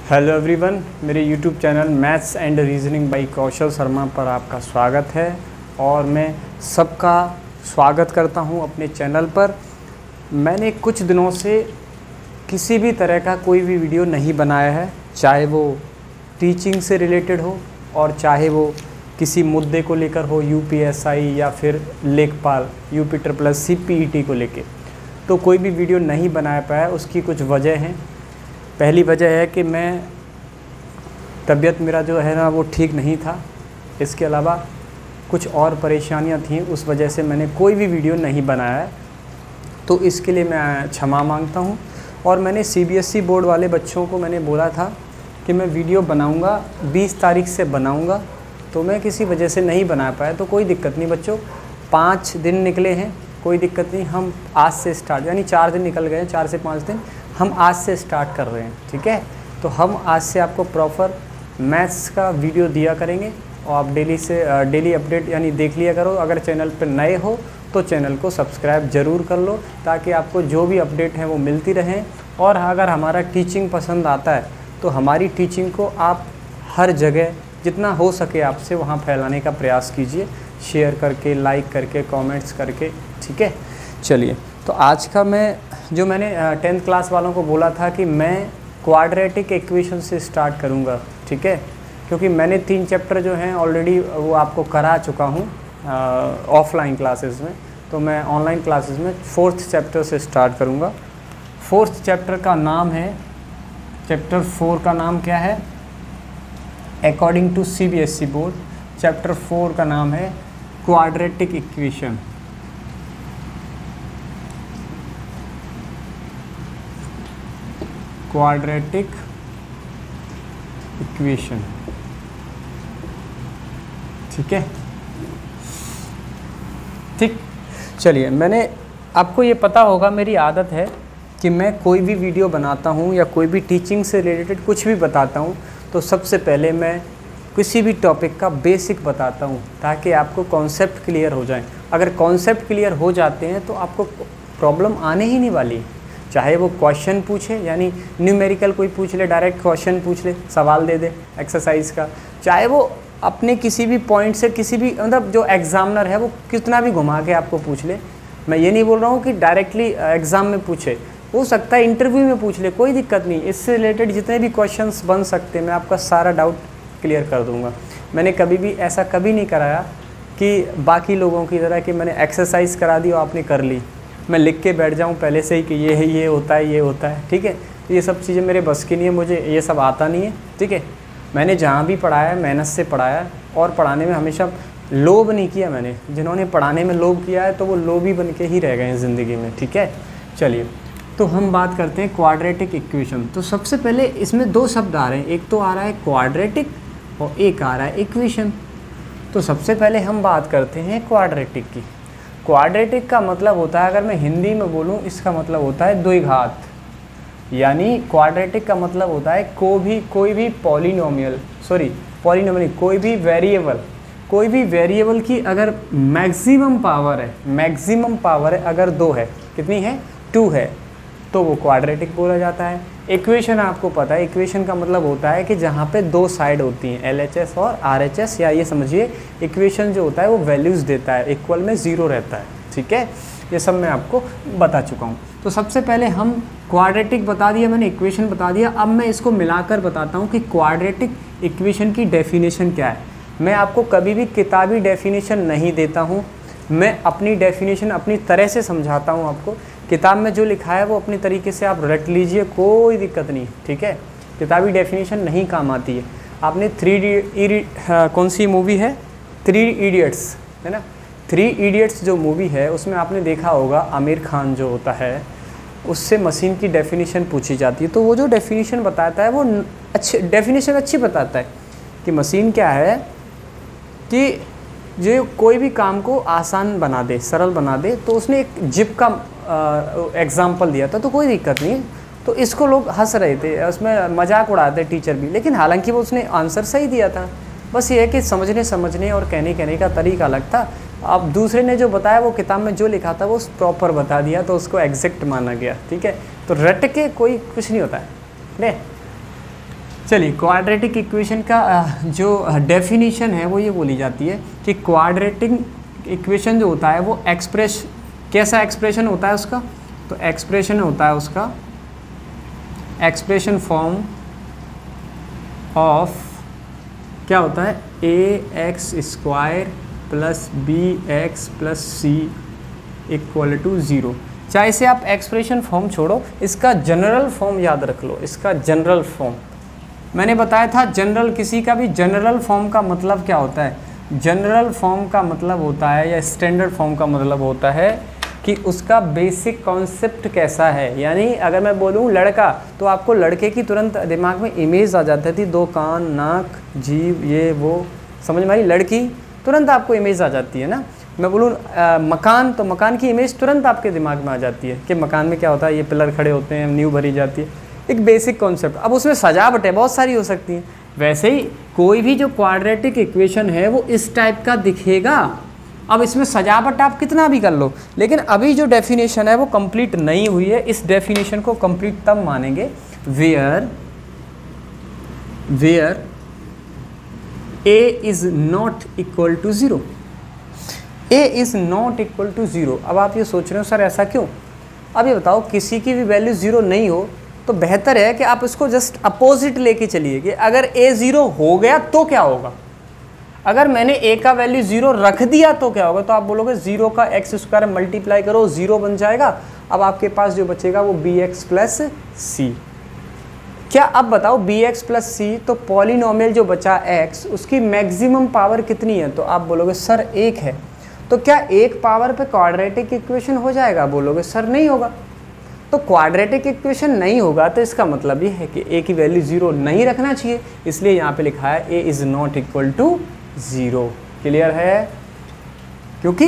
Hello everyone, मेरे YouTube channel maths and reasoning by Kaushal Sharma पर आपका स्वागत है और मैं सबका स्वागत करता हूं अपने चैनल पर। मैंने कुछ दिनों से किसी भी तरह का कोई भी वीडियो नहीं बनाया है, चाहे वो टीचिंग से रिलेटेड हो और चाहे वो किसी मुद्दे को लेकर हो, यूपीएसआई या फिर लेखपाल UP++ PET को लेके तो कोई भी वीडियो नहीं बना पाया। उसकी कुछ वजह हैं। पहली वजह है कि मैं तबीयत मेरा जो है ना वो ठीक नहीं था। इसके अलावा कुछ और परेशानियां थीं, उस वजह से मैंने कोई भी वीडियो नहीं बनाया है, तो इसके लिए मैं क्षमा मांगता हूं। और मैंने CBSE बोर्ड वाले बच्चों को मैंने बोला था कि मैं वीडियो बनाऊंगा, 20 तारीख से बनाऊंगा, तो मैं किसी वजह से नहीं बना पाया। तो कोई दिक्कत नहीं बच्चों, 5 दिन निकले हैं, कोई दिक्कत नहीं। हम आज से स्टार्ट, यानी 4 दिन निकल गए हैं, 4 से 5 दिन हम आज से स्टार्ट कर रहे हैं, ठीक है। तो हम आज से आपको प्रॉपर मैथ्स का वीडियो दिया करेंगे और आप डेली अपडेट यानी देख लिया करो। अगर चैनल पर नए हो तो चैनल को सब्सक्राइब ज़रूर कर लो, ताकि आपको जो भी अपडेट हैं वो मिलती रहें। और अगर हमारा टीचिंग पसंद आता है तो हमारी टीचिंग को आप हर जगह जितना हो सके आपसे वहाँ फैलाने का प्रयास कीजिए, शेयर करके, लाइक करके, कमेंट्स करके, ठीक है। चलिए, तो आज का मैंने 10th क्लास वालों को बोला था कि मैं क्वाड्रेटिक इक्वेशन से स्टार्ट करूंगा, ठीक है, क्योंकि मैंने 3 चैप्टर जो हैं ऑलरेडी वो आपको करा चुका हूं ऑफलाइन क्लासेस में। तो मैं ऑनलाइन क्लासेस में 4th चैप्टर से स्टार्ट करूंगा। 4th चैप्टर का नाम है, चैप्टर 4 का नाम क्या है? According to CBSE board chapter 4 का नाम है क्वाड्रेटिक इक्वेशन। क्वाड्रेटिक इक्वेशन, ठीक है, ठीक। चलिए, मैंने आपको ये पता होगा, मेरी आदत है कि मैं कोई भी वीडियो बनाता हूँ या कोई भी टीचिंग से रिलेटेड कुछ भी बताता हूँ तो सबसे पहले मैं किसी भी टॉपिक का बेसिक बताता हूँ, ताकि आपको कॉन्सेप्ट क्लियर हो जाए। अगर कॉन्सेप्ट क्लियर हो जाते हैं तो आपको प्रॉब्लम आने ही नहीं वाली। चाहे वो क्वेश्चन पूछे, यानी न्यूमेरिकल कोई पूछ ले, डायरेक्ट क्वेश्चन पूछ ले, सवाल दे दे एक्सरसाइज का, चाहे वो अपने किसी भी पॉइंट से, किसी भी मतलब जो एग्जामिनर है वो कितना भी घुमा के आपको पूछ ले। मैं ये नहीं बोल रहा हूँ कि डायरेक्टली एग्ज़ाम में पूछे, हो सकता है इंटरव्यू में पूछ ले, कोई दिक्कत नहीं। इससे रिलेटेड जितने भी क्वेश्चंस बन सकते हैं मैं आपका सारा डाउट क्लियर कर दूँगा। मैंने कभी भी ऐसा कभी नहीं कराया कि बाकी लोगों की तरह कि मैंने एक्सरसाइज करा दी और आपने कर ली, मैं लिख के बैठ जाऊँ पहले से ही कि ये है, ये होता है, ये होता है, ठीक है। तो ये सब चीज़ें मेरे बस की नहीं है, मुझे ये सब आता नहीं है, ठीक है। मैंने जहाँ भी पढ़ाया है मेहनत से पढ़ाया है और पढ़ाने में हमेशा लोभ नहीं किया मैंने। जिन्होंने पढ़ाने में लोभ किया है तो वो लोभी बन के ही रह गए हैं ज़िंदगी में, ठीक है। चलिए, तो हम बात करते हैं क्वाड्रेटिक इक्वेशन। तो सबसे पहले इसमें 2 शब्द आ रहे हैं, एक तो आ रहा है क्वाड्रेटिक और एक आ रहा है इक्वेशन। तो सबसे पहले हम बात करते हैं क्वाड्रेटिक की। क्वाड्रेटिक का मतलब होता है, अगर मैं हिंदी में बोलूं, इसका मतलब होता है द्विघात। यानी क्वाड्रेटिक का मतलब होता है कोई भी पॉलिनोमियल, कोई भी वेरिएबल की अगर मैक्सिमम पावर है अगर 2 है, कितनी है? 2 है, तो वो क्वाड्रेटिक बोला जाता है। इक्वेशन आपको पता है, इक्वेशन का मतलब होता है कि जहाँ पे 2 साइड होती हैं, LHS और RHS, या ये समझिए इक्वेशन जो होता है वो वैल्यूज़ देता है, इक्वल में 0 रहता है, ठीक है। ये सब मैं आपको बता चुका हूँ। तो सबसे पहले हम क्वाड्रेटिक बता दिया मैंने, इक्वेशन बता दिया। अब मैं इसको मिलाकर बताता हूँ कि क्वाड्रेटिक इक्वेशन की डेफिनेशन क्या है। मैं आपको कभी भी किताबी डेफिनेशन नहीं देता हूँ, मैं अपनी डेफिनेशन अपनी तरह से समझाता हूँ आपको। किताब में जो लिखा है वो अपनी तरीके से आप रट लीजिए, कोई दिक्कत नहीं, ठीक है। किताबी डेफिनेशन नहीं काम आती है। आपने कौन सी मूवी है? 3 इडियट्स, है ना। 3 इडियट्स जो मूवी है उसमें आपने देखा होगा, आमिर खान जो होता है उससे मशीन की डेफिनेशन पूछी जाती है, तो वो जो डेफिनेशन बताता है वो डेफिनेशन अच्छी बताता है कि मशीन क्या है, कि जो कोई भी काम को आसान बना दे, सरल बना दे। तो उसने एक जिप का एग्जाम्पल दिया था, तो कोई दिक्कत नहीं। तो इसको लोग हंस रहे थे, उसमें मजाक उड़ाते टीचर भी, लेकिन हालांकि वो उसने आंसर सही दिया था। बस ये है कि समझने और कहने का तरीका अलग था। अब दूसरे ने जो बताया वो किताब में जो लिखा था वो प्रॉपर बता दिया, तो उसको एग्जैक्ट माना गया, ठीक है। तो रट के कोई कुछ नहीं होता है। चलिए, क्वाड्रेटिक इक्वेशन का जो डेफिनेशन है वो ये बोली जाती है कि क्वाड्रेटिक इक्वेशन जो होता है वो कैसा एक्सप्रेशन होता है उसका, तो एक्सप्रेशन होता है उसका एक्सप्रेशन फॉर्म ऑफ क्या होता है, ax² plus bx plus c equal to 0। चाहे इसे आप एक्सप्रेशन फॉर्म छोड़ो, इसका जनरल फॉर्म याद रख लो। इसका जनरल फॉर्म मैंने बताया था, जनरल किसी का भी जनरल फॉर्म का मतलब क्या होता है, जनरल फॉर्म का मतलब होता है या स्टैंडर्ड फॉर्म का मतलब होता है कि उसका बेसिक कॉन्सेप्ट कैसा है। यानी अगर मैं बोलूँ लड़का, तो आपको लड़के की तुरंत दिमाग में इमेज आ जाती थी, 2 कान, नाक, जीभ, ये वो, समझ में आई। लड़की तुरंत आपको इमेज आ जाती है ना। मैं बोलूँ मकान, तो मकान की इमेज तुरंत आपके दिमाग में आ जाती है कि मकान में क्या होता है, ये पिलर खड़े होते हैं, नींव भरी जाती है, एक बेसिक कॉन्सेप्ट। अब उसमें सजावटें बहुत सारी हो सकती हैं। वैसे ही कोई भी जो क्वाड्रेटिक इक्वेशन है वो इस टाइप का दिखेगा। अब इसमें सजावट आप कितना भी कर लो, लेकिन अभी जो डेफिनेशन है वो कंप्लीट नहीं हुई है। इस डेफिनेशन को कंप्लीट तब मानेंगे where a is not equal to 0। a is not equal to 0। अब आप ये सोच रहे हो सर ऐसा क्यों? अब ये बताओ, किसी की भी वैल्यू 0 नहीं हो तो बेहतर है कि आप इसको जस्ट अपोजिट लेके चलिए कि अगर a 0 हो गया तो क्या होगा। अगर मैंने a का वैल्यू 0 रख दिया तो क्या होगा, तो आप बोलोगे 0 का x² मल्टीप्लाई करो, 0 बन जाएगा। अब आपके पास जो बचेगा वो bx प्लस c। क्या अब बताओ bx प्लस c, तो पॉलिनोमियल जो बचा x, उसकी मैक्सिमम पावर कितनी है, तो आप बोलोगे सर 1 है। तो क्या 1 पावर पे क्वाड्रेटिक इक्वेशन हो जाएगा, बोलोगे सर नहीं होगा। तो क्वाड्रेटिक इक्वेशन नहीं होगा तो इसका मतलब ये है कि a की वैल्यू 0 नहीं रखना चाहिए, इसलिए यहाँ पे लिखा है a is not equal to 0। Clear है? क्योंकि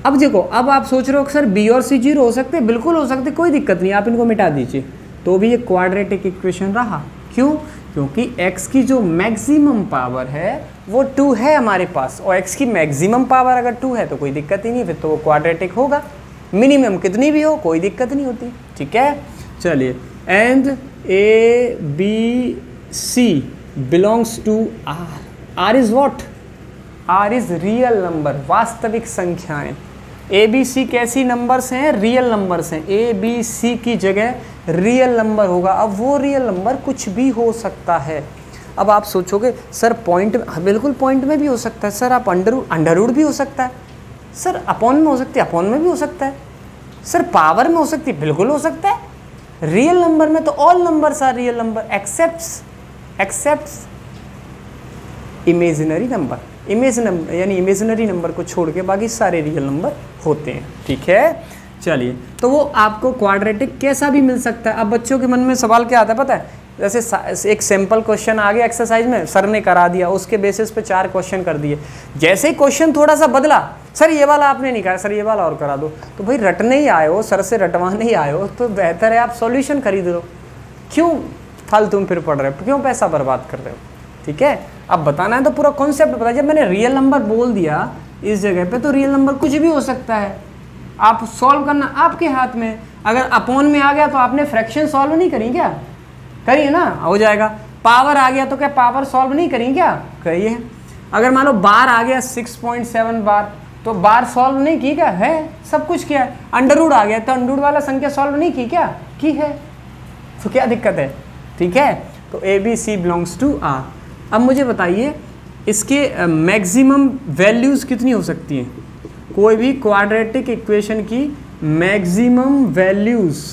अब देखो, अब आप सोच रहे हो सर b और c 0 हो सकते हैं, बिल्कुल हो सकते, कोई दिक्कत नहीं, आप इनको मिटा दीजिए तो भी ये क्वाड्रेटिक इक्वेशन रहा। क्यों? क्योंकि x की जो मैक्सिमम पावर है वो 2 है हमारे पास, और x की मैक्सिमम पावर अगर 2 है तो कोई दिक्कत ही नहीं, फिर तो वो क्वाड्रेटिक होगा। मिनिमम कितनी भी हो कोई दिक्कत नहीं होती। ठीक है, चलिए, and a b c belongs to r। r is what? r is real number, वास्तविक संख्याएं। a b c कैसी नंबर्स हैं? रियल नंबर्स हैं। a b c की जगह रियल नंबर होगा। अब वो रियल नंबर कुछ भी हो सकता है। अब आप सोचोगे सर पॉइंट, बिल्कुल पॉइंट में भी हो सकता है सर, आप अंडररूट भी हो सकता है सर, अपॉन में हो सकती है, अपॉन में भी हो सकता है सर, पावर में हो सकती है, बिल्कुल हो सकता है। रियल नंबर में तो all numbers are real number excepts imaginary number. यानी इमेजिनरी नंबर को छोड़ के बाकी सारे रियल नंबर होते हैं। ठीक है, चलिए, तो वो आपको क्वाड्रेटिक कैसा भी मिल सकता है। अब बच्चों के मन में सवाल क्या आता है पता है? जैसे एक सैंपल क्वेश्चन आ गया एक्सरसाइज में, सर ने करा दिया, उसके बेसिस पे 4 क्वेश्चन कर दिए। जैसे ही क्वेश्चन थोड़ा सा बदला, सर ये वाला आपने नहीं कहा, सर ये वाला और करा दो, तो भाई रटने ही आए हो, सर से रटवाने ही आए हो, तो बेहतर है आप सॉल्यूशन खरीद लो। क्यों फालतू में फिर पढ़ रहे हो, क्यों पैसा बर्बाद कर रहे हो? ठीक है, अब बताना है तो पूरा कॉन्सेप्ट बता। जब मैंने रियल नंबर बोल दिया इस जगह पे, तो रियल नंबर कुछ भी हो सकता है, आप सॉल्व करना आपके हाथ में। अगर अपॉन में आ गया तो आपने फ्रैक्शन सॉल्व नहीं करी क्या? करिए ना, हो जाएगा। पावर आ गया तो क्या पावर सॉल्व नहीं करी क्या? करिए। अगर मान लो बार आ गया 6.7 बार, तो बार सॉल्व नहीं की क्या? है, सब कुछ किया है। अंडररूट आ गया तो अंडररूट वाला संख्या सॉल्व नहीं की क्या? की है, तो क्या दिक्कत है? ठीक है, तो A B C belongs to R. अब मुझे बताइए इसके मैक्सिमम वैल्यूज़ कितनी हो सकती हैं? कोई भी क्वाड्रेटिक इक्वेशन की मैक्सिमम वैल्यूज़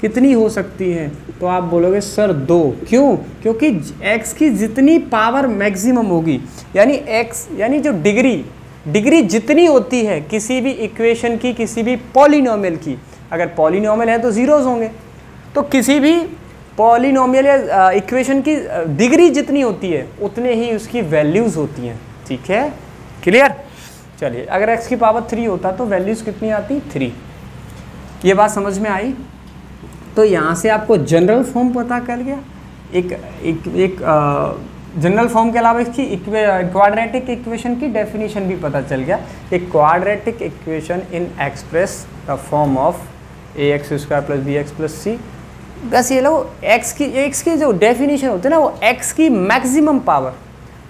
कितनी हो सकती हैं? तो आप बोलोगे सर 2। क्यों? क्योंकि x की जितनी पावर मैक्सिमम होगी, यानी x यानी जो डिग्री जितनी होती है किसी भी इक्वेशन की, किसी भी पॉलिनोमियल की, अगर पॉलिनोमियल है तो जीरोज होंगे, तो किसी भी पॉलिनोमियल या इक्वेशन की डिग्री जितनी होती है उतने ही उसकी वैल्यूज़ होती हैं। ठीक है, क्लियर? चलिए, अगर x की पावर 3 होता तो वैल्यूज़ कितनी आती? 3। ये बात समझ में आई? तो यहाँ से आपको जनरल फॉर्म पता कर गया। एक जनरल फॉर्म के अलावा इसकी क्वाड्रेटिक इक्वेशन की डेफिनेशन भी पता चल गया। एक quadratic equation Inn Express the form of ax² + bx + c बस ये लो, x की जो डेफिनेशन होती है ना, वो x की maximum power,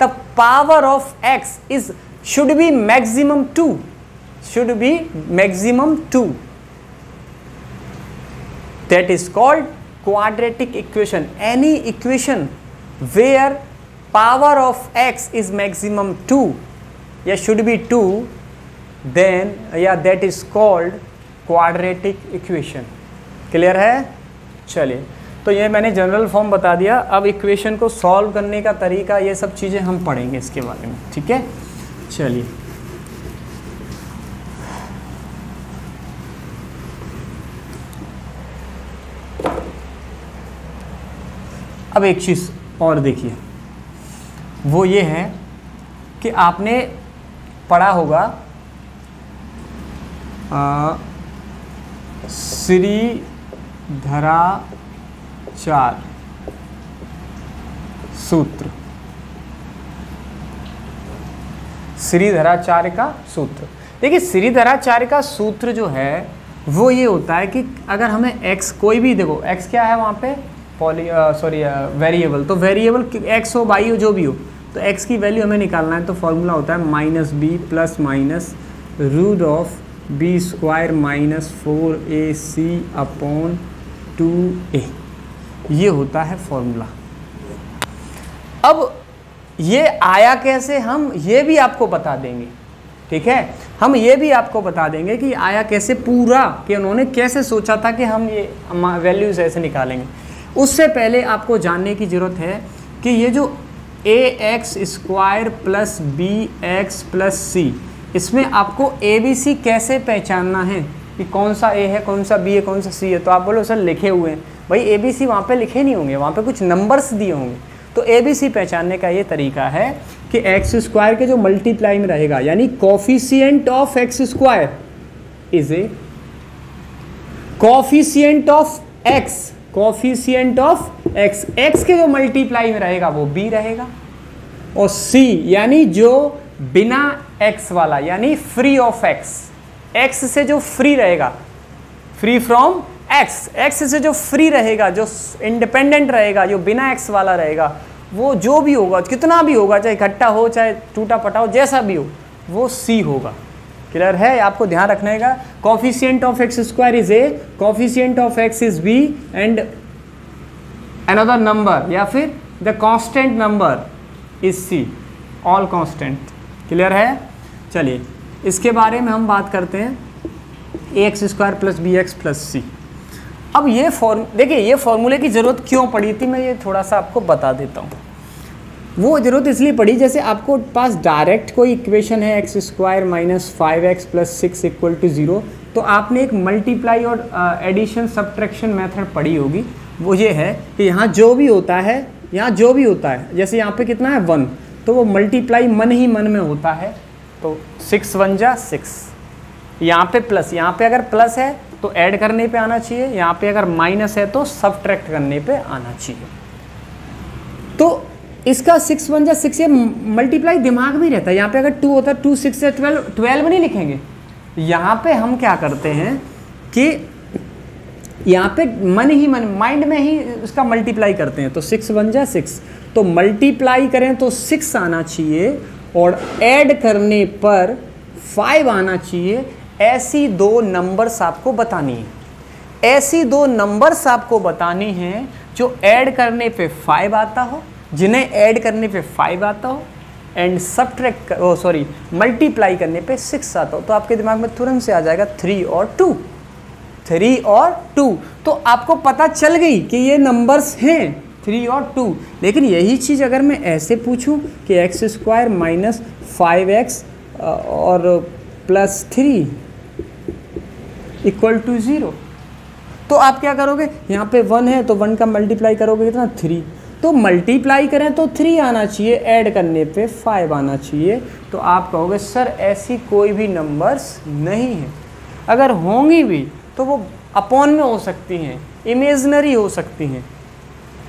the power of x is should be maximum 2, should be maximum 2, that is called quadratic equation. Any equation where power of x is maximum 2 या should be 2, then that is called quadratic equation. Clear है? चलिए, तो ये मैंने general form बता दिया। अब equation को सॉल्व करने का तरीका, ये सब चीज़ें हम पढ़ेंगे इसके बारे में, ठीक है? चलिए, अब एक चीज़ और देखिए, वो ये है कि आपने पढ़ा होगा श्रीधराचार्य सूत्र, श्रीधराचार्य का सूत्र। देखिए, श्रीधराचार्य का सूत्र जो है वो ये होता है कि अगर हमें x, कोई भी, देखो x क्या है वहाँ पे, वेरिएबल, तो वेरिएबल x हो, y हो, जो भी हो, तो x की वैल्यू हमें निकालना है, तो फॉर्मूला होता है -b plus minus root of b square minus 4ac upon 2a, ये होता है फॉर्मूला। अब ये आया कैसे, हम ये भी आपको बता देंगे, ठीक है? हम ये भी आपको बता देंगे कि आया कैसे पूरा, कि उन्होंने कैसे सोचा था कि हम ये वैल्यूज ऐसे निकालेंगे। उससे पहले आपको जानने की ज़रूरत है कि ये जो ax square plus bx plus c, इसमें आपको ABC कैसे पहचानना है कि कौन सा a है, कौन सा b है, कौन सा c है। तो आप बोलो सर लिखे हुए हैं, भाई ABC वहाँ पे लिखे नहीं होंगे, वहाँ पे कुछ नंबर्स दिए होंगे। तो ABC पहचानने का ये तरीका है कि एक्स स्क्वायर के जो मल्टीप्लाई में रहेगा, यानी coefficient of x square is a coefficient of x, coefficient of x, x के जो मल्टीप्लाई में रहेगा वो b रहेगा, और c यानी जो बिना x वाला, यानी फ्री ऑफ x, x से जो फ्री रहेगा, फ्री फ्रॉम x, x से जो फ्री रहेगा, जो इंडिपेंडेंट रहेगा, जो बिना x वाला रहेगा, वो जो भी होगा, कितना भी होगा, चाहे इकट्ठा हो चाहे टूटा पटा हो, जैसा भी हो, वो c होगा। क्लियर है? आपको ध्यान रखना है, coefficient of x square is a, coefficient of x is b and another number, या फिर the constant number is c, all constant. Clear है? चलिए, इसके बारे में हम बात करते हैं, x square plus b x plus c. अब ये देखिए, ये फॉर्मूले की ज़रूरत क्यों पड़ी थी, मैं ये थोड़ा सा आपको बता देता हूँ। वो ज़रूरत इसलिए पड़ी, जैसे आपको पास डायरेक्ट कोई इक्वेशन है x square minus 5x plus 6 equal to 0, तो आपने एक मल्टीप्लाई और एडिशन सब्ट्रैक्शन मेथड पढ़ी होगी। वो ये है कि यहाँ जो भी होता है, यहाँ जो भी होता है, जैसे यहाँ पे कितना है 1, तो वो मल्टीप्लाई मन ही मन में होता है, तो 6 1 जा 6, यहाँ पे प्लस, यहाँ पे अगर प्लस है तो ऐड करने पे आना चाहिए, यहाँ पे अगर माइनस है तो सब्ट्रैक्ट करने पे आना चाहिए। तो इसका 6 1 जा 6 ये मल्टीप्लाई दिमाग में रहता है। यहाँ पे अगर 2 होता है, 2 6 से 12 नहीं लिखेंगे। यहाँ पे हम क्या करते हैं कि यहाँ पे माइंड में ही उसका मल्टीप्लाई करते हैं, तो 6 1 जा 6, तो मल्टीप्लाई करें तो 6 आना चाहिए और ऐड करने पर 5 आना चाहिए। ऐसी दो नंबर्स आपको बतानी है, ऐसी दो नंबर्स आपको बतानी हैं जो ऐड करने पे 5 आता हो, जिन्हें ऐड करने पे 5 आता हो, एंड सब्ट्रैक्ट मल्टीप्लाई करने पे 6 आता हो। तो आपके दिमाग में तुरंत से आ जाएगा 3 और 2, 3 और 2। तो आपको पता चल गई कि ये नंबर्स हैं 3 और 2। लेकिन यही चीज़ अगर मैं ऐसे पूछूं कि एक्स स्क्वायर माइनस 5x और प्लस 3 इक्वल टू 0, तो आप क्या करोगे, यहाँ पे 1 है तो 1 का मल्टीप्लाई करोगे कितना 3, तो मल्टीप्लाई करें तो 3 आना चाहिए, ऐड करने पे 5 आना चाहिए। तो आप कहोगे सर ऐसी कोई भी नंबर्स नहीं है, अगर होंगी भी तो वो अपॉन में हो सकती हैं, इमेजनरी हो सकती हैं।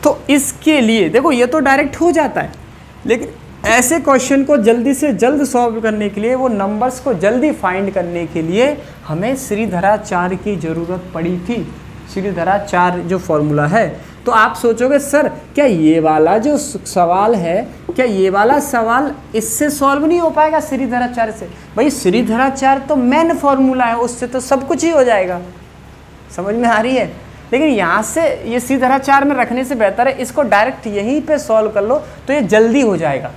तो इसके लिए देखो ये तो डायरेक्ट हो जाता है, लेकिन ऐसे क्वेश्चन को जल्दी से जल्द सॉल्व करने के लिए, वो नंबर्स को जल्दी फाइंड करने के लिए हमें श्रीधराचार्य की ज़रूरत पड़ी थी। श्रीधराचार्य जो फॉर्मूला है। तो आप सोचोगे सर क्या ये वाला जो सवाल है, क्या ये वाला सवाल इससे सॉल्व नहीं हो पाएगा श्रीधराचार्य से? भाई श्रीधराचार्य तो मेन फॉर्मूला है, उससे तो सब कुछ ही हो जाएगा। समझ में आ रही है? लेकिन यहाँ से ये श्रीधराचार्य में रखने से बेहतर है इसको डायरेक्ट यहीं पे सॉल्व कर लो तो ये जल्दी हो जाएगा।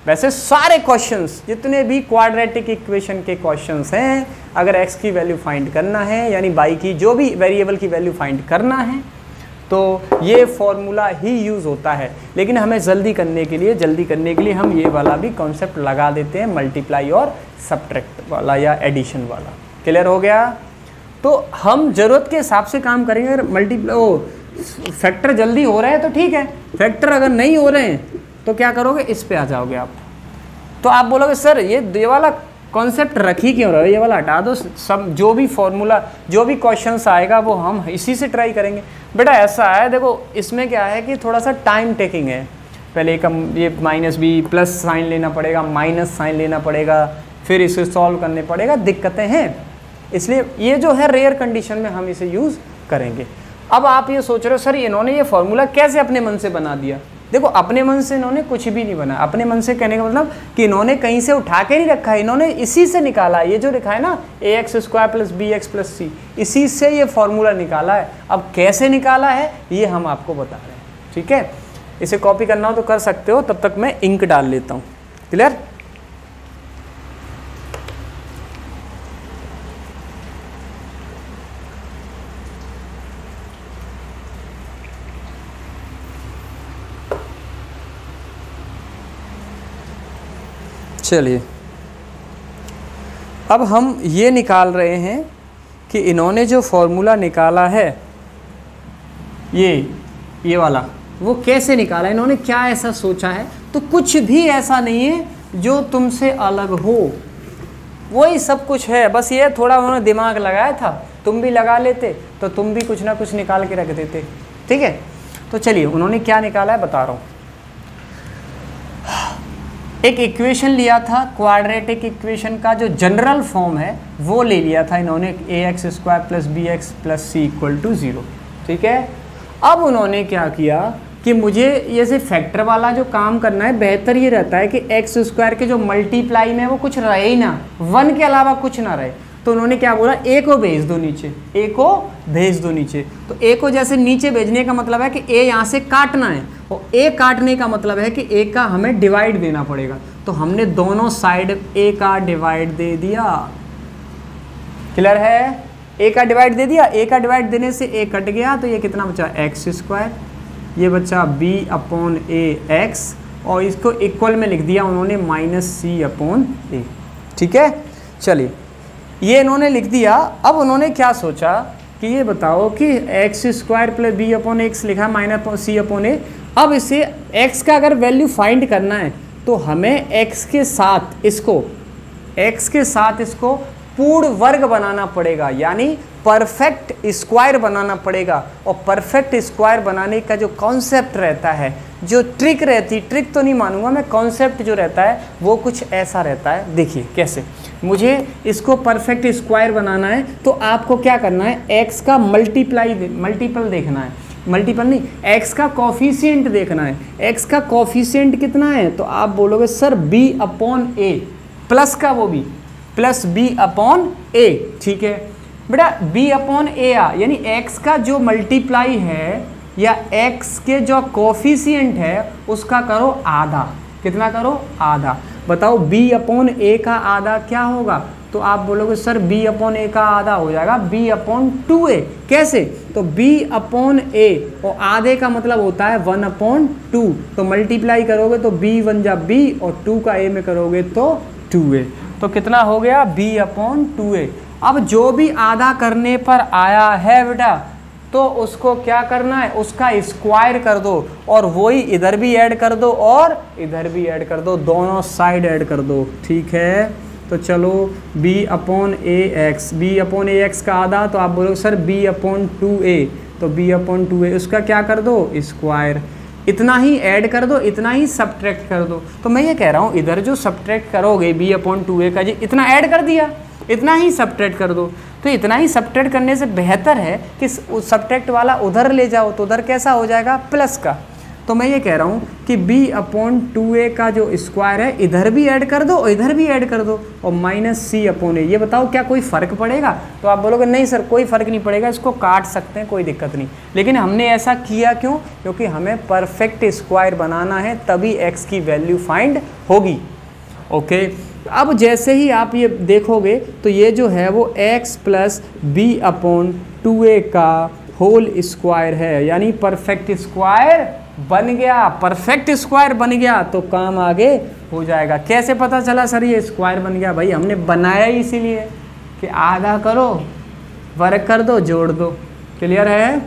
वैसे सारे क्वेश्चंस जितने भी क्वाड्रेटिक इक्वेशन के क्वेश्चंस हैं, अगर x की वैल्यू फाइंड करना है यानी y की जो भी वेरिएबल की वैल्यू फाइंड करना है तो ये फॉर्मूला ही यूज़ होता है। लेकिन हमें जल्दी करने के लिए हम ये वाला भी कॉन्सेप्ट लगा देते हैं, मल्टीप्लाई और सब्ट्रैक्ट वाला या एडिशन वाला। क्लियर हो गया? तो हम ज़रूरत के हिसाब से काम करेंगे। अगर फैक्टर जल्दी हो रहे हैं तो ठीक है, फैक्टर अगर नहीं हो रहे हैं तो क्या करोगे, इस पे आ जाओगे आप। तो आप बोलोगे सर ये वाला कॉन्सेप्ट रख ही क्यों रहे हो, ये वाला हटा दो, सब जो भी फॉर्मूला जो भी क्वेश्चंस आएगा वो हम इसी से ट्राई करेंगे। बेटा ऐसा है, देखो इसमें क्या है कि थोड़ा सा टाइम टेकिंग है। पहले ये माइनस बी प्लस साइन लेना पड़ेगा, माइनस साइन लेना पड़ेगा, फिर इसे सॉल्व करने पड़ेगा, दिक्कतें हैं। इसलिए ये जो है रेयर कंडीशन में हम इसे यूज़ करेंगे। अब आप ये सोच रहे हो सर इन्होंने ये फॉर्मूला कैसे अपने मन से बना दिया? देखो अपने मन से इन्होंने कुछ भी नहीं बनाया। अपने मन से कहने का मतलब कि इन्होंने कहीं से उठा के नहीं रखा है, इन्होंने इसी से निकाला है। ये जो लिखा है ना ax² + bx + c, इसी से ये फॉर्मूला निकाला है। अब कैसे निकाला है ये हम आपको बता रहे हैं, ठीक है? इसे कॉपी करना हो तो कर सकते हो, तब तक मैं इंक डाल लेता हूँ। क्लियर? चलिए अब हम ये निकाल रहे हैं कि इन्होंने जो फॉर्मूला निकाला है ये वाला, वो कैसे निकाला, इन्होंने क्या ऐसा सोचा है। तो कुछ भी ऐसा नहीं है जो तुमसे अलग हो, वही सब कुछ है। बस ये थोड़ा उन्होंने दिमाग लगाया था, तुम भी लगा लेते तो तुम भी कुछ ना कुछ निकाल के रख देते। ठीक है, तो चलिए उन्होंने क्या निकाला है बता रहा हूँ। एक इक्वेशन लिया था, क्वाड्रेटिक इक्वेशन का जो जनरल फॉर्म है वो ले लिया था इन्होंने, ax² + bx + c = 0। ठीक है, अब उन्होंने क्या किया कि मुझे जैसे फैक्टर वाला जो काम करना है, बेहतर ये रहता है कि x² के जो मल्टीप्लाई में वो कुछ रहे ही ना, 1 के अलावा कुछ ना रहे। तो उन्होंने क्या बोला, a को भेज दो नीचे, a को भेज दो नीचे। तो a को जैसे नीचे भेजने का मतलब है कि a यहाँ से काटना है, और a काटने का मतलब है कि a का हमें डिवाइड देना पड़ेगा। तो हमने दोनों साइड a का डिवाइड दे दिया। क्लियर है? a का डिवाइड दे दिया। a का डिवाइड देने से a कट गया, तो ये कितना बचा, x², ये बचा b/a(x), और इसको इक्वल में लिख दिया उन्होंने -c/a। ठीक है, चलिए ये इन्होंने लिख दिया। अब उन्होंने क्या सोचा कि ये बताओ कि x² + b/x लिखा -c/a। अब इसे x का अगर वैल्यू फाइंड करना है तो हमें x के साथ इसको पूर्ण वर्ग बनाना पड़ेगा, यानी परफेक्ट स्क्वायर बनाना पड़ेगा। और परफेक्ट स्क्वायर बनाने का जो कॉन्सेप्ट रहता है, जो ट्रिक रहती, ट्रिक तो नहीं मानूंगा मैं, कॉन्सेप्ट जो रहता है वो कुछ ऐसा रहता है। देखिए कैसे, मुझे इसको परफेक्ट स्क्वायर बनाना है तो आपको क्या करना है, x का मल्टीपल देखना है, मल्टीपल नहीं, x का कॉफिशिएंट देखना है। x का कॉफिशिएंट कितना है, तो आप बोलोगे सर b/a, प्लस का वो भी प्लस b/a। ठीक है बेटा, b/a यानी x का जो मल्टीप्लाई है या x के जो कॉफिशिएंट है उसका करो आधा। कितना करो, आधा। बताओ b/a का आधा क्या होगा, तो आप बोलोगे सर b/a का आधा हो जाएगा b/2a। कैसे, तो b/a और आधे का मतलब होता है 1/2। तो मल्टीप्लाई करोगे तो b1 जा b और 2 का a में करोगे तो 2a। तो कितना हो गया, b/2a। अब जो भी आधा करने पर आया है बेटा, तो उसको क्या करना है, उसका स्क्वायर कर दो, और वही इधर भी ऐड कर दो और इधर भी ऐड कर दो, दोनों साइड ऐड कर दो। ठीक है, तो चलो b/ax का आधा, तो आप बोलो सर b/2a, तो b/2a उसका क्या कर दो, स्क्वायर। इतना ही ऐड कर दो, इतना ही सब्ट्रैक्ट कर दो। तो मैं ये कह रहा हूँ इधर जो सब्ट्रैक्ट करोगे b/2a का, जी इतना ऐड कर दिया, इतना ही सब्ट्रैक्ट कर दो। तो इतना ही सब्ट्रैक्ट करने से बेहतर है कि सब्ट्रैक्ट वाला उधर ले जाओ, तो उधर कैसा हो जाएगा, प्लस का। तो मैं ये कह रहा हूँ कि b/2a का जो स्क्वायर है इधर भी ऐड कर दो और इधर भी ऐड कर दो, और -c/a। ये बताओ क्या कोई फ़र्क पड़ेगा? तो आप बोलोगे नहीं सर कोई फ़र्क नहीं पड़ेगा, इसको काट सकते हैं, कोई दिक्कत नहीं। लेकिन हमने ऐसा किया क्यों? क्योंकि हमें परफेक्ट स्क्वायर बनाना है, तभी x की वैल्यू फाइंड होगी। ओके, अब जैसे ही आप ये देखोगे तो ये जो है वो x + b/2a का होल स्क्वायर है, यानी परफेक्ट स्क्वायर बन गया। परफेक्ट स्क्वायर बन गया तो काम आगे हो जाएगा। कैसे पता चला सर ये स्क्वायर बन गया? भाई हमने बनाया ही इसीलिए कि आधा करो, वर्ग कर दो, जोड़ दो। क्लियर है?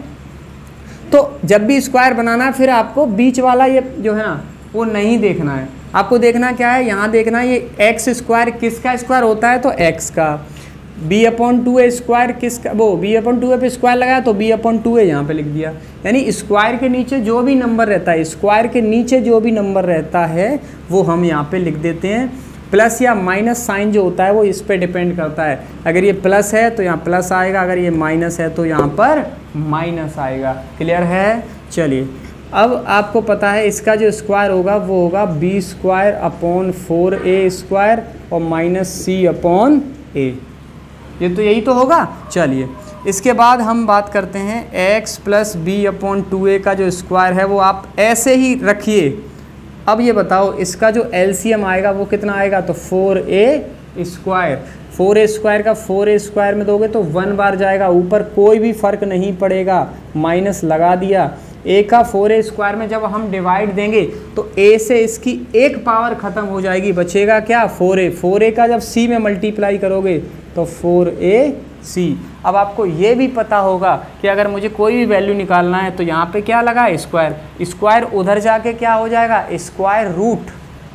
तो जब भी स्क्वायर बनाना है फिर आपको बीच वाला ये जो है ना वो नहीं देखना है, आपको देखना क्या है, यहाँ देखना है ये एक्स स्क्वायर किसका स्क्वायर होता है, तो एक्स का। b/2a स्क्वायर किसका, वो b/2a पे स्क्वायर लगाया तो b/2a यहाँ पे लिख दिया। यानी स्क्वायर के नीचे जो भी नंबर रहता है, स्क्वायर के नीचे जो भी नंबर रहता है वो हम यहाँ पे लिख देते हैं। प्लस या माइनस साइन जो होता है वो इस पे डिपेंड करता है। अगर ये प्लस है तो यहाँ प्लस आएगा, अगर ये माइनस है तो यहाँ पर माइनस आएगा। क्लियर है? चलिए, अब आपको पता है इसका जो स्क्वायर होगा वो होगा b²/4a स्क्वायर और -c/a। ये तो यही तो होगा। चलिए, इसके बाद हम बात करते हैं x + b/2a का जो स्क्वायर है वो आप ऐसे ही रखिए। अब ये बताओ इसका जो एलसीएम आएगा वो कितना आएगा, तो 4a स्क्वायर। 4a स्क्वायर का 4a स्क्वायर में दोगे तो 1 बार जाएगा, ऊपर कोई भी फ़र्क नहीं पड़ेगा, माइनस लगा दिया। a का 4a स्क्वायर में जब हम डिवाइड देंगे तो a से इसकी एक पावर ख़त्म हो जाएगी, बचेगा क्या, 4a। 4a का जब c में मल्टीप्लाई करोगे तो 4ac। अब आपको ये भी पता होगा कि अगर मुझे कोई भी वैल्यू निकालना है तो यहाँ पे क्या लगा, स्क्वायर। स्क्वायर उधर जाके क्या हो जाएगा, स्क्वायर रूट,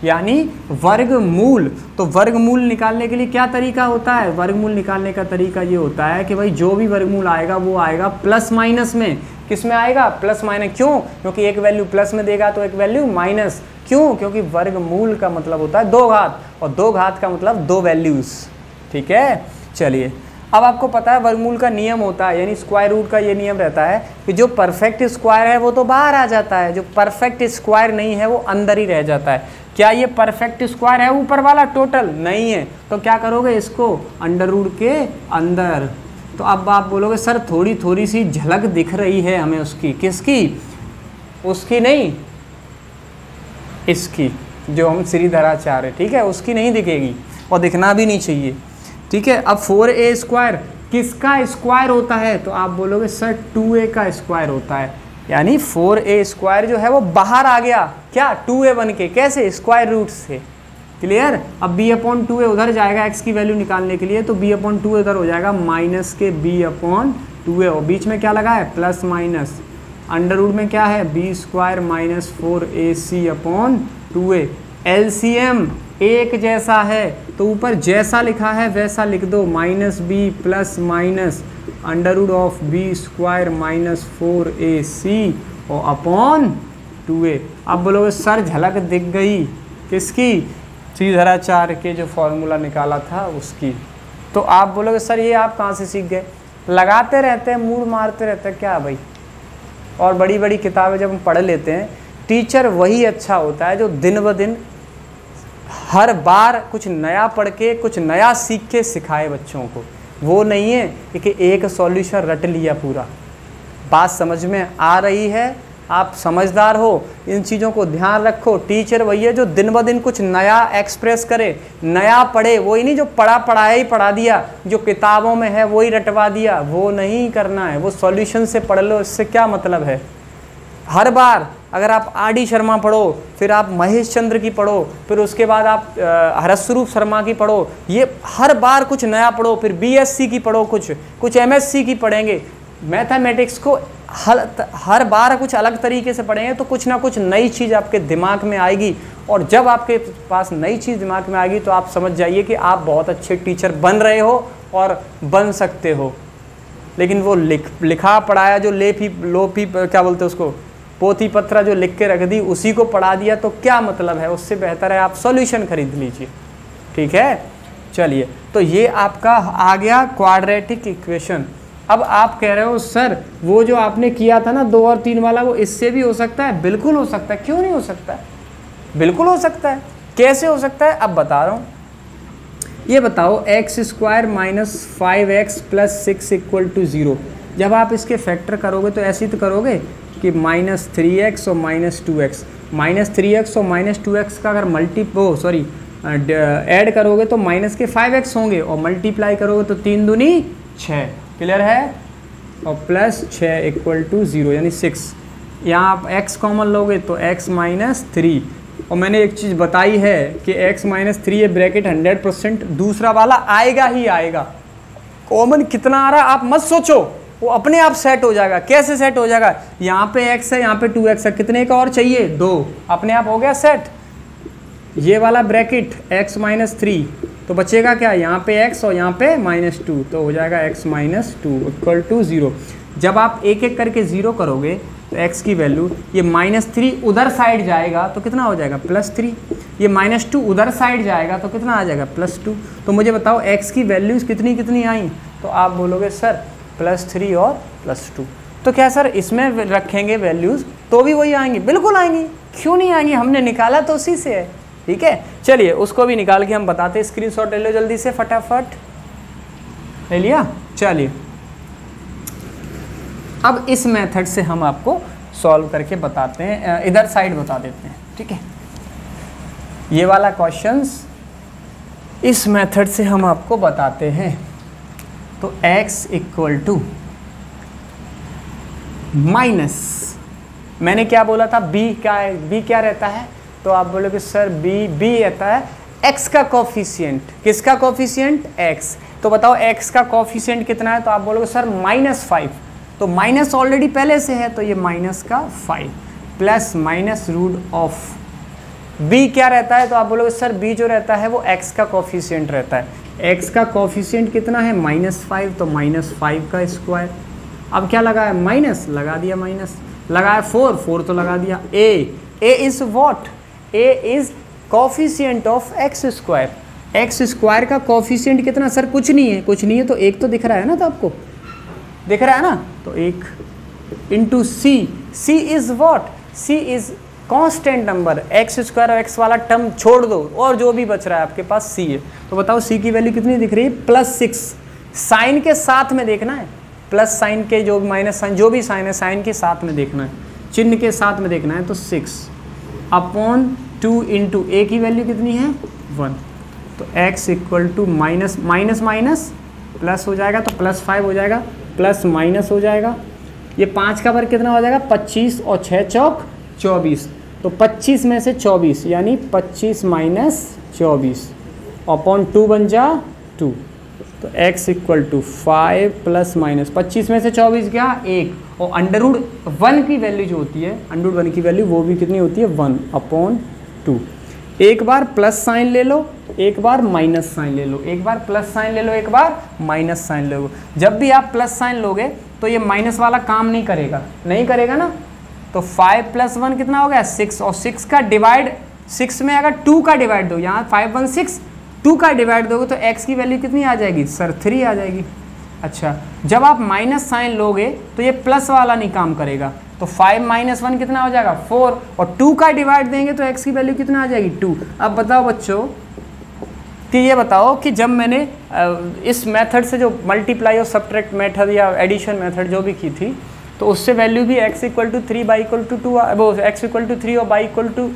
यानी वर्गमूल। तो वर्गमूल निकालने के लिए क्या तरीका होता है, वर्गमूल निकालने का तरीका ये होता है कि भाई जो भी वर्गमूल आएगा वो आएगा प्लस माइनस में। किस में आएगा, प्लस माइनस। क्यों? क्योंकि एक वैल्यू प्लस में देगा तो एक वैल्यू माइनस। क्यों? क्योंकि वर्गमूल का मतलब होता है 2 घात, और 2 घात का मतलब 2 वैल्यूज़। ठीक है? चलिए, अब आपको पता है वर्गमूल का नियम होता है, यानी स्क्वायर रूट का ये नियम रहता है कि जो परफेक्ट स्क्वायर है वो तो बाहर आ जाता है, जो परफेक्ट स्क्वायर नहीं है वो अंदर ही रह जाता है। क्या ये परफेक्ट स्क्वायर है ऊपर वाला टोटल? नहीं है। तो क्या करोगे, इसको अंडर रूट के अंदर। तो अब आप बोलोगे सर थोड़ी थोड़ी सी झलक दिख रही है हमें उसकी। किसकी? उसकी नहीं, इसकी, जो हम श्रीधराचार्य, ठीक है, उसकी नहीं दिखेगी और दिखना भी नहीं चाहिए। ठीक है? अब 4a स्क्वायर किसका स्क्वायर होता है, तो आप बोलोगे सर 2a का स्क्वायर होता है। यानी 4a स्क्वायर जो है वो बाहर आ गया, क्या, 2a बन के। कैसे? स्क्वायर रूट से। क्लियर? अब b/2a उधर जाएगा x की वैल्यू निकालने के लिए, तो b/2a उधर हो जाएगा माइनस के b/2a, और बीच में क्या लगा है, प्लस माइनस। अंडर रूट में क्या है, b² - 4ac/2a। एलसीएम एक जैसा है तो ऊपर जैसा लिखा है वैसा लिख दो, -b plus minus under root of b² - 4ac और अपॉन 2a। अब बोलोगे सर झलक दिख गई, किसकी, श्रीधराचार्य के जो फॉर्मूला निकाला था उसकी। तो आप बोलोगे सर ये आप कहाँ से सीख गए? लगाते रहते हैं, मूड मारते रहते हैं क्या भाई। और बड़ी बड़ी किताबें जब हम पढ़ लेते हैं, टीचर वही अच्छा होता है जो दिन ब दिन हर बार कुछ नया पढ़ के कुछ नया सीख के सिखाए बच्चों को। वो नहीं है कि एक सॉल्यूशन रट लिया पूरा। बात समझ में आ रही है? आप समझदार हो, इन चीज़ों को ध्यान रखो। टीचर वही है जो दिन ब दिन कुछ नया एक्सप्रेस करे, नया पढ़े। वही नहीं जो पढ़ाया ही पढ़ा दिया, जो किताबों में है वही रटवा दिया, वो नहीं करना है। वो सॉल्यूशन से पढ़ लो, इससे क्या मतलब है। हर बार अगर आप आर.डी. शर्मा पढ़ो, फिर आप महेश चंद्र की पढ़ो, फिर उसके बाद आप हरस्वरूप शर्मा की पढ़ो, ये हर बार कुछ नया पढ़ो, फिर बीएससी की पढ़ो, कुछ एमएससी की पढ़ेंगे। मैथमेटिक्स को हर बार कुछ अलग तरीके से पढ़ेंगे तो कुछ ना कुछ नई चीज़ आपके दिमाग में आएगी, और जब आपके पास नई चीज़ दिमाग में आएगी तो आप समझ जाइए कि आप बहुत अच्छे टीचर बन रहे हो और बन सकते हो। लेकिन वो लिखा पढ़ाया जो लोफी क्या बोलते हैं उसको, पोथी पत्रा जो लिख के रख दी उसी को पढ़ा दिया तो क्या मतलब है। उससे बेहतर है आप सॉल्यूशन खरीद लीजिए। ठीक है? चलिए, तो ये आपका आ गया क्वाड्रेटिक इक्वेशन। अब आप कह रहे हो सर वो जो आपने किया था ना 2 और 3 वाला, वो इससे भी हो सकता है? बिल्कुल हो सकता है, क्यों नहीं हो सकता है, बिल्कुल हो सकता है। कैसे हो सकता है अब बता रहा हूँ। ये बताओ x² minus 5x plus 6 equal to 0। जब आप इसके फैक्टर करोगे तो ऐसे ही तो करोगे कि -3x और -2x, -3x और -2x का अगर ऐड करोगे तो माइनस के 5x होंगे, और मल्टीप्लाई करोगे तो 3 दूनी 6, क्लियर है, और प्लस 6 इक्वल टू 0 यानी 6। यहाँ आप x कॉमन लोगे तो x माइनस 3, और मैंने एक चीज़ बताई है कि x माइनस 3 ये ब्रैकेट 100% दूसरा वाला आएगा ही आएगा। कॉमन कितना आ रहा है आप मत सोचो, वो अपने आप सेट हो जाएगा। कैसे सेट हो जाएगा? यहाँ पे x है, यहाँ पे 2x है, कितने का और चाहिए? 2, अपने आप हो गया सेट। ये वाला ब्रैकेट x माइनस 3, तो बचेगा क्या? यहाँ पे x और यहाँ पे -2, तो हो जाएगा x माइनस 2 इक्वल टू 0। जब आप एक एक करके 0 करोगे तो x की वैल्यू, ये -3 उधर साइड जाएगा तो कितना हो जाएगा? +3। ये -2 उधर साइड जाएगा तो कितना आ जाएगा? +2। तो मुझे बताओ x की वैल्यूज़ कितनी कितनी आई? तो आप बोलोगे सर +3 और +2। तो क्या सर इसमें रखेंगे वैल्यूज़ तो भी वही आएंगी? बिल्कुल आएंगी, क्यों नहीं आएंगी, हमने निकाला तो उसी से है। ठीक है, चलिए उसको भी निकाल के हम बताते हैं। स्क्रीनशॉट ले लो जल्दी से, फटाफट ले लिया। चलिए अब इस मेथड से हम आपको सॉल्व करके बताते हैं, इधर साइड बता देते हैं। ठीक है, ये वाला क्वेश्चंस इस मेथड से हम आपको बताते हैं। तो x इक्वल टू माइनस, मैंने क्या बोला था, b क्या रहता है? तो आप बोलोगे सर b रहता है x का कोफिशिएंट। किसका कोफिशिएंट? x। तो बताओ x का कोफिशिएंट कितना है? तो आप बोलोगे सर -5। तो माइनस ऑलरेडी पहले से है, तो ये माइनस का 5 plus minus root of b क्या रहता है? तो आप बोलोगे सर b जो रहता है वो x का कोफिशिएंट रहता है। x का कोफिशिएंट कितना है? -5, तो -5 का स्क्वायर। अब क्या लगा है? माइनस लगा दिया, माइनस लगाया 4 तो लगा दिया। a is what? a is coefficient of x²। x² का कोफिशिएंट कितना? सर कुछ नहीं है, कुछ नहीं है तो 1 तो दिख रहा है ना, तो आपको दिख रहा है ना, तो 1 into c is what? c is constant number. x² और x वाला टर्म छोड़ दो और जो भी बच रहा है आपके पास c है। तो बताओ c की वैल्यू कितनी दिख रही है? +6। साइन के साथ में देखना है, प्लस साइन के जो माइनस साइन जो भी साइन है, साइन के साथ में देखना है, चिन्ह के साथ में देखना है। तो 6/2 इंटू a की वैल्यू कितनी है? 1। तो x equal to minus minus plus हो जाएगा, तो +5 हो जाएगा, प्लस माइनस हो जाएगा। ये 5 का वर्ग कितना हो जाएगा? 25 और 6 चौक 24। तो 25 में से 24 यानी 25 माइनस 24 अपॉन 2 बन जा 2। तो x equal to 5 plus minus 25 में से 24 क्या? 1। और √1 की वैल्यू जो होती है, √1 की वैल्यू वो भी कितनी होती है? 1/2। एक बार प्लस साइन ले लो, एक बार माइनस साइन ले लो, एक बार प्लस साइन ले लो, एक बार माइनस साइन ले लो। जब भी आप प्लस साइन लोगे तो ये माइनस वाला काम नहीं करेगा ना। तो 5 + 1 कितना हो गया? 6। और 6 का डिवाइड 6 में अगर 2 का डिवाइड दो, यहाँ 5 1 6, 2 का डिवाइड दोगे तो x की वैल्यू कितनी आ जाएगी? सर 3 आ जाएगी। अच्छा, जब आप माइनस साइन लोगे तो ये प्लस वाला नहीं काम करेगा। तो 5 - 1 कितना हो जाएगा? 4। और 2 का डिवाइड देंगे तो x की वैल्यू कितना आ जाएगी? 2। अब बताओ बच्चों कि ये बताओ कि जब मैंने इस मेथड से जो मल्टीप्लाई और सब्ट्रैक्ट मेथड या एडिशन मेथड जो भी की थी, तो उससे वैल्यू भी x equal to 3 y equal to 2, वो x इक्वल टू 3 और y equal to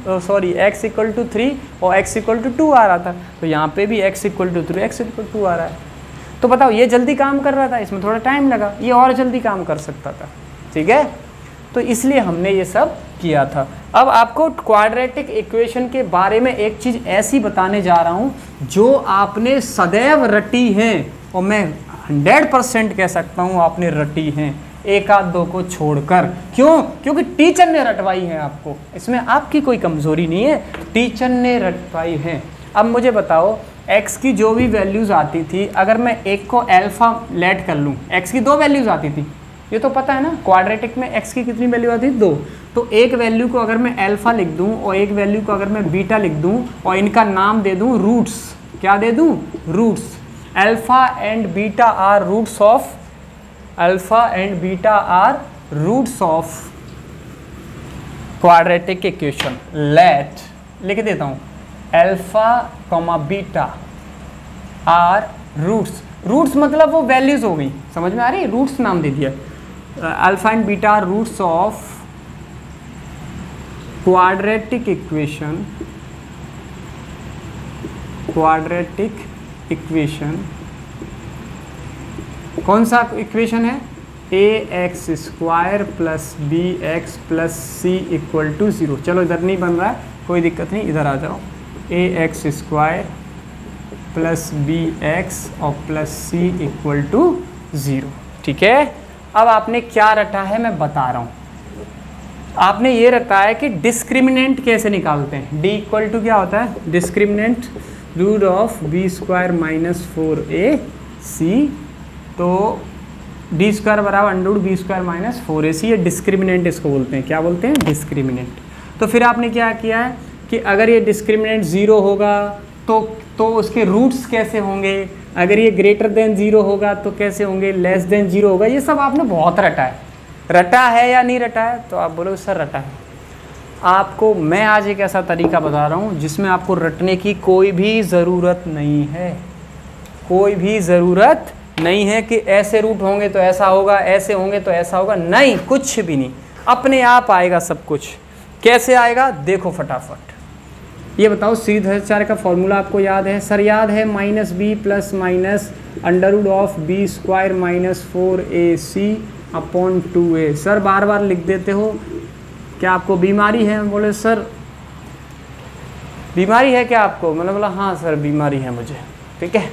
x equal to 3 और x इक्वल टू 2 आ रहा था। तो यहाँ पे भी x equal to 3 x equal to 2 आ रहा है। तो बताओ ये जल्दी काम कर रहा था, इसमें थोड़ा टाइम लगा, ये और जल्दी काम कर सकता था। ठीक है, तो इसलिए हमने ये सब किया था। अब आपको क्वाड्रेटिक इक्वेशन के बारे में एक चीज़ ऐसी बताने जा रहा हूँ जो आपने सदैव रटी है, और मैं 100% कह सकता हूँ आपने रटी हैं, एक आध दो को छोड़कर। क्यों? क्योंकि टीचर ने रटवाई है आपको, इसमें आपकी कोई कमज़ोरी नहीं है, टीचर ने रटवाई है। अब मुझे बताओ x की जो भी वैल्यूज़ आती थी, अगर मैं एक को अल्फ़ा लेट कर लूँ, x की 2 वैल्यूज़ आती थी, ये तो पता है ना, क्वाड्रेटिक में x की कितनी वैल्यू आती है? 2। तो एक वैल्यू को अगर मैं अल्फ़ा लिख दूँ और एक वैल्यू को अगर मैं बीटा लिख दूँ और इनका नाम दे दूँ रूट्स, क्या दे दूं, roots. Alpha and beta are roots of, alpha and beta are roots of quadratic equation. Let, लिख देता हूं, alpha comma beta are roots, roots मतलब वो वैल्यूज हो गई, समझ में आ रही है, रूट्स नाम दे दिया। Alpha and beta are roots of quadratic equation, quadratic equation, कौन सा इक्वेशन है, ax square plus b x plus c equal to 0। चलो इधर नहीं बन रहा है, कोई दिक्कत नहीं, इधर आ जाओ। ax square plus b x और प्लस सी इक्वल टू 0। ठीक है, अब आपने क्या रटा है मैं बता रहा हूँ। आपने ये रटा है कि डिस्क्रिमिनेंट कैसे निकालते हैं। d इक्वल टू क्या होता है, discriminant root of b square minus 4ac, तो डी स्क्वायर बराबर under root b square minus 4ac, ये डिस्क्रिमिनेंट इसको बोलते हैं। क्या बोलते हैं, डिस्क्रिमिनेंट। तो फिर आपने क्या किया है कि अगर ये डिस्क्रिमिनेंट 0 होगा तो उसके रूट्स कैसे होंगे, अगर ये ग्रेटर देन 0 होगा तो कैसे होंगे, लेस देन 0 होगा। ये सब आपने बहुत रटा है। रटा है या नहीं रटा है, तो आप बोलोगे सर रटा है। आपको मैं आज एक ऐसा तरीका बता रहा हूँ जिसमें आपको रटने की कोई भी ज़रूरत नहीं है, कोई भी ज़रूरत नहीं है कि ऐसे रूट होंगे तो ऐसा होगा, ऐसे होंगे तो ऐसा होगा, नहीं, कुछ भी नहीं, अपने आप आएगा सब कुछ। कैसे आएगा देखो फटाफट। ये बताओ, सीरीधर्चार्य का फॉर्मूला आपको याद है, सर याद है, minus b plus minus under root of b square minus 4ac upon 2a। Sir बार बार लिख देते हो, क्या आपको बीमारी है? बोले सर बीमारी है क्या आपको? मैंने बोला हाँ सर बीमारी है मुझे। ठीक है,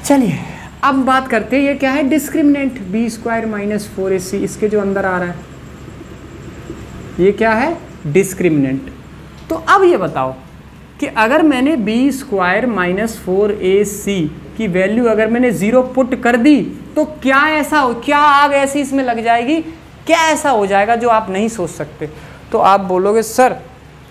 चलिए अब बात करते हैं, ये क्या है, discriminant B square minus 4ac, इसके जो अंदर आ रहा है ये क्या है, डिस्क्रिमिनेंट। तो अब ये बताओ कि अगर मैंने बी स्क्वायर माइनस 4ac की वैल्यू अगर मैंने 0 पुट कर दी तो क्या ऐसा हो, क्या आग ऐसी इसमें लग जाएगी, क्या ऐसा हो जाएगा जो आप नहीं सोच सकते। तो आप बोलोगे सर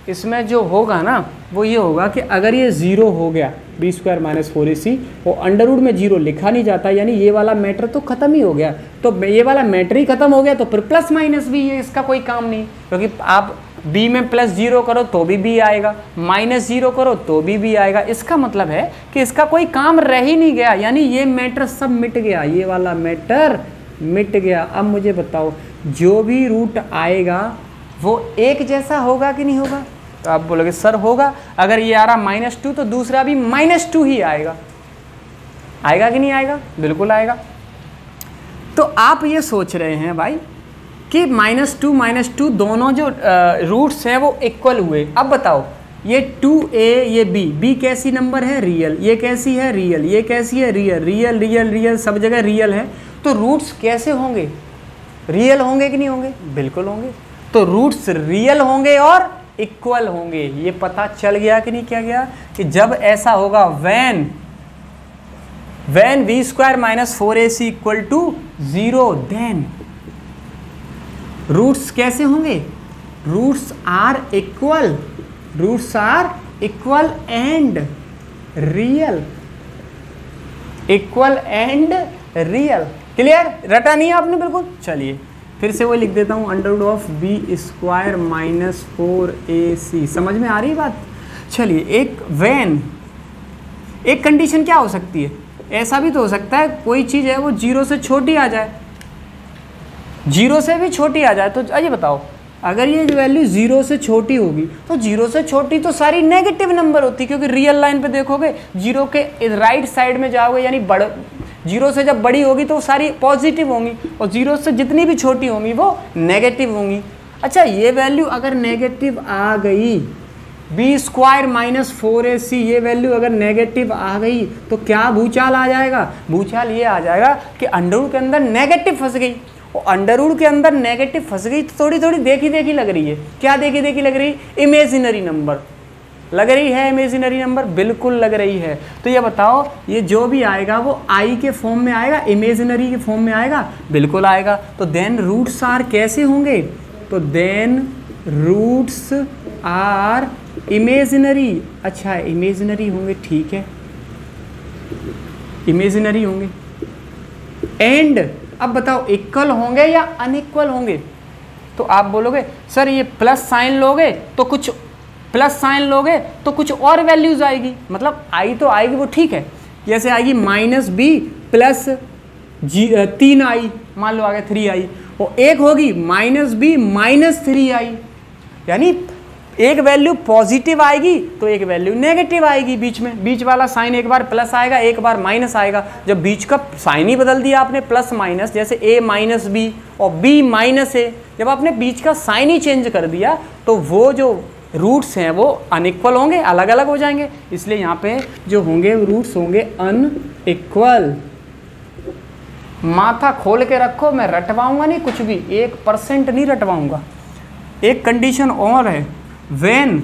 इसमें जो होगा ना वो ये होगा कि अगर ये 0 हो गया बी स्क्वायर माइनस 4ac और अंडर रूट में 0 लिखा नहीं जाता, यानी ये वाला मैटर तो खत्म ही हो गया। तो ये वाला मैटर ही खत्म हो गया तो फिर प्लस माइनस भी है, इसका कोई काम नहीं, क्योंकि आप b में प्लस 0 करो तो भी b आएगा, माइनस 0 करो तो भी आएगा। इसका मतलब है कि इसका कोई काम रह ही नहीं गया, यानी ये मैटर सब मिट गया, ये वाला मैटर मिट गया। अब मुझे बताओ जो भी रूट आएगा वो एक जैसा होगा कि नहीं होगा? तो आप बोलोगे सर होगा, अगर ये आ रहा -2 तो दूसरा भी -2 ही आएगा, आएगा कि नहीं आएगा? बिल्कुल आएगा। तो आप ये सोच रहे हैं भाई कि -2 दोनों जो रूट्स हैं वो इक्वल हुए। अब बताओ ये 2a ये b कैसी नंबर है, रियल, ये कैसी है, रियल, ये कैसी है, रियल, रियल रियल रियल, सब जगह रियल है। तो रूट्स कैसे होंगे, रियल होंगे कि नहीं होंगे? बिल्कुल होंगे। तो रूट्स रियल होंगे और इक्वल होंगे, ये पता चल गया कि नहीं? क्या गया कि जब ऐसा होगा when b square minus 4ac equal to 0 then roots कैसे होंगे, roots are equal, roots are equal and real, equal and real. Clear? रटा नहीं है आपने बिल्कुल? चलिए फिर से वो लिख देता हूँ, under root of b square minus 4ac। समझ में आ रही है बात? चलिए एक कंडीशन क्या हो सकती है, ऐसा भी तो हो सकता है कोई चीज़ है वो 0 से छोटी आ जाए, 0 से भी छोटी आ जाए। तो आइए बताओ, अगर ये वैल्यू 0 से छोटी होगी तो 0 से छोटी तो सारी नेगेटिव नंबर होती, क्योंकि रियल लाइन पे देखोगे 0 के राइट साइड में जाओगे, यानी 0 से जब बड़ी होगी तो सारी पॉजिटिव होंगी और 0 से जितनी भी छोटी होंगी वो नेगेटिव होंगी। अच्छा ये वैल्यू अगर नेगेटिव आ गई, बी स्क्वायर माइनस 4ac ये वैल्यू अगर नेगेटिव आ गई तो क्या भूचाल आ जाएगा? भूचाल ये आ जाएगा कि अंडर रूट के अंदर नेगेटिव फंस गई, और अंडर रूट के अंदर नेगेटिव फंस गई तो थोड़ी थोड़ी देखी देखी लग रही है। क्या देखी देखी लग रही? इमेजिनरी नंबर लग रही है, इमेजिनरी नंबर बिल्कुल लग रही है। तो ये बताओ ये जो भी आएगा वो आई के फॉर्म में आएगा, इमेजिनरी के फॉर्म में आएगा? बिल्कुल आएगा। तो देन रूट्स आर कैसे होंगे? तो देन रूट्स आर इमेजिनरी। अच्छा इमेजिनरी होंगे, ठीक है, इमेजिनरी होंगे। एंड अब बताओ इक्वल होंगे या अनइक्वल होंगे? तो आप बोलोगे सर ये प्लस साइन लोगे तो कुछ प्लस साइन लोगे तो कुछ और वैल्यूज आएगी, मतलब आई तो आएगी वो ठीक है, जैसे आएगी -b प्लस 3i, मान लो आ गया 3i, और एक होगी -b माइनस 3i, यानी एक वैल्यू पॉजिटिव आएगी तो एक वैल्यू नेगेटिव आएगी, बीच में बीच वाला साइन एक बार प्लस आएगा एक बार माइनस आएगा। जब बीच का साइन ही बदल दिया आपने प्लस माइनस, जैसे a माइनस बी और b माइनस ए, जब आपने बीच का साइन ही चेंज कर दिया तो वो जो रूट्स हैं वो अनइक्वल होंगे, अलग अलग हो जाएंगे, इसलिए यहाँ पे जो होंगे रूट्स होंगे अनइक्वल। माथा खोल के रखो, मैं रटवाऊंगा नहीं कुछ भी, 1% नहीं रटवाऊंगा। एक कंडीशन और है, when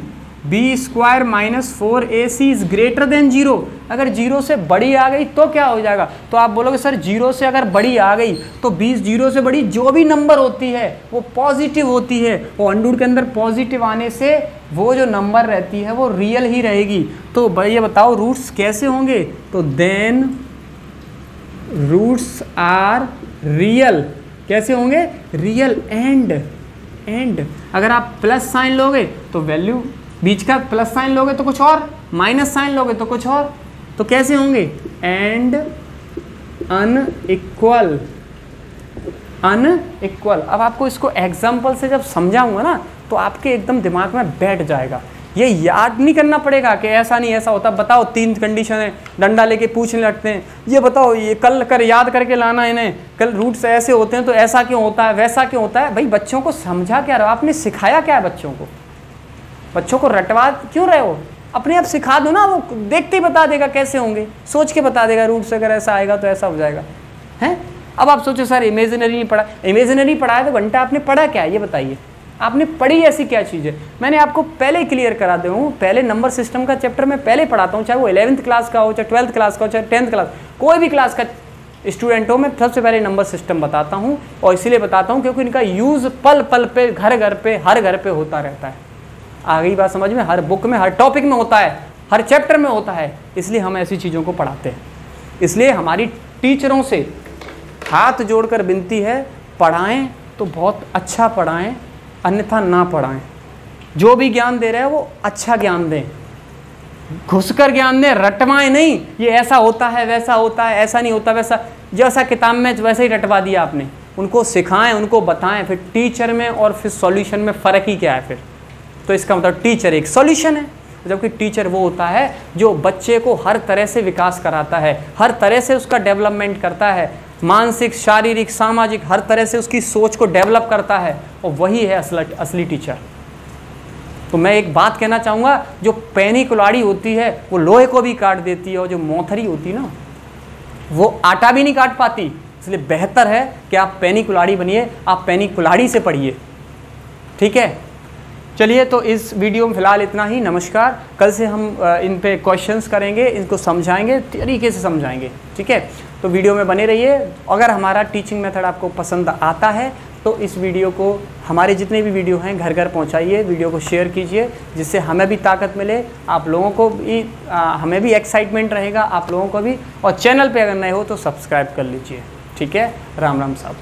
b² minus 4ac is greater than 0, अगर 0 से बड़ी आ गई तो क्या हो जाएगा? तो आप बोलोगे सर 0 से अगर बड़ी आ गई तो 0 से बड़ी जो भी नंबर होती है वो पॉजिटिव होती है, वो अंडूर के अंदर पॉजिटिव आने से वो जो नंबर रहती है वो रियल ही रहेगी। तो भाई ये बताओ रूट्स कैसे होंगे? तो देन रूट्स आर रियल, कैसे होंगे? रियल। एंड अगर आप प्लस साइन लोगे तो वैल्यू, बीच का प्लस साइन लोगे तो कुछ और, माइनस साइन लोगे तो कुछ और, तो कैसे होंगे? And unequal. अब आपको इसको एग्जाम्पल से जब समझाऊंगा ना तो आपके एकदम दिमाग में बैठ जाएगा, ये याद नहीं करना पड़ेगा कि ऐसा नहीं ऐसा होता। बताओ 3 कंडीशन है, डंडा लेके पूछने लगते हैं, ये बताओ ये कल कर याद करके लाना इन्हें, कल रूट्स ऐसे होते हैं तो ऐसा क्यों होता है वैसा क्यों होता है। भाई बच्चों को समझा क्या रहे हो, आपने सिखाया क्या है बच्चों को? बच्चों को रटवा क्यों रहे हो? अपने आप सिखा दो ना, वो देखते ही बता देगा कैसे होंगे, सोच के बता देगा रूट्स अगर ऐसा आएगा तो ऐसा हो जाएगा है। अब आप सोचो सर इमेजिनरी नहीं पढ़ा, इमेजिनरी पढ़ा है तो घंटा आपने पढ़ा क्या ये बताइए, आपने पढ़ी ऐसी क्या चीज़ है? मैंने आपको पहले क्लियर करा दूँ, पहले नंबर सिस्टम का चैप्टर मैं पहले पढ़ाता हूँ, चाहे वो 11th क्लास का हो, चाहे 12th क्लास का हो, चाहे 10th क्लास, कोई भी क्लास का स्टूडेंट हो, मैं सबसे पहले नंबर सिस्टम बताता हूँ। और इसीलिए बताता हूँ क्योंकि इनका यूज़ पल पल पे, घर घर पे, हर घर पे होता रहता है। आ गई बात समझ में? हर बुक में, हर टॉपिक में होता है, हर चैप्टर में होता है, इसलिए हम ऐसी चीज़ों को पढ़ाते हैं। इसलिए हमारी टीचरों से हाथ जोड़कर विनती है, पढ़ाएं तो बहुत अच्छा पढ़ाएं, अन्यथा ना पढ़ाएं। जो भी ज्ञान दे रहे हैं वो अच्छा ज्ञान दें, घुसकर ज्ञान दें, रटवाएं नहीं, ये ऐसा होता है वैसा होता है, ऐसा नहीं होता वैसा, जैसा किताब में वैसे ही रटवा दिया आपने। उनको सिखाएं, उनको बताएं, फिर टीचर में और फिर सॉल्यूशन में फ़र्क ही क्या है फिर? तो इसका मतलब टीचर एक सॉल्यूशन है, जबकि टीचर वो होता है जो बच्चे को हर तरह से विकास कराता है, हर तरह से उसका डेवलपमेंट करता है, मानसिक, शारीरिक, सामाजिक, हर तरह से उसकी सोच को डेवलप करता है, और वही है असली टीचर। तो मैं एक बात कहना चाहूँगा, जो पैनी कुल्हाड़ी होती है वो लोहे को भी काट देती है, और जो मोथरी होती है ना वो आटा भी नहीं काट पाती। इसलिए बेहतर है कि आप पैनी कुल्हाड़ी बनिए, आप पैनी कुल्हाड़ी से पढ़िए, ठीक है। चलिए, तो इस वीडियो में फ़िलहाल इतना ही। नमस्कार। कल से हम इन पे क्वेश्चंस करेंगे, इनको समझाएंगे, तरीके से समझाएंगे, ठीक है। तो वीडियो में बने रहिए। अगर हमारा टीचिंग मेथड आपको पसंद आता है तो इस वीडियो को, हमारे जितने भी वीडियो हैं, घर घर पहुंचाइए, वीडियो को शेयर कीजिए, जिससे हमें भी ताकत मिले, आप लोगों को भी, हमें भी एक्साइटमेंट रहेगा, आप लोगों को भी। और चैनल पे अगर नए हो तो सब्सक्राइब कर लीजिए, ठीक है। राम राम साहब।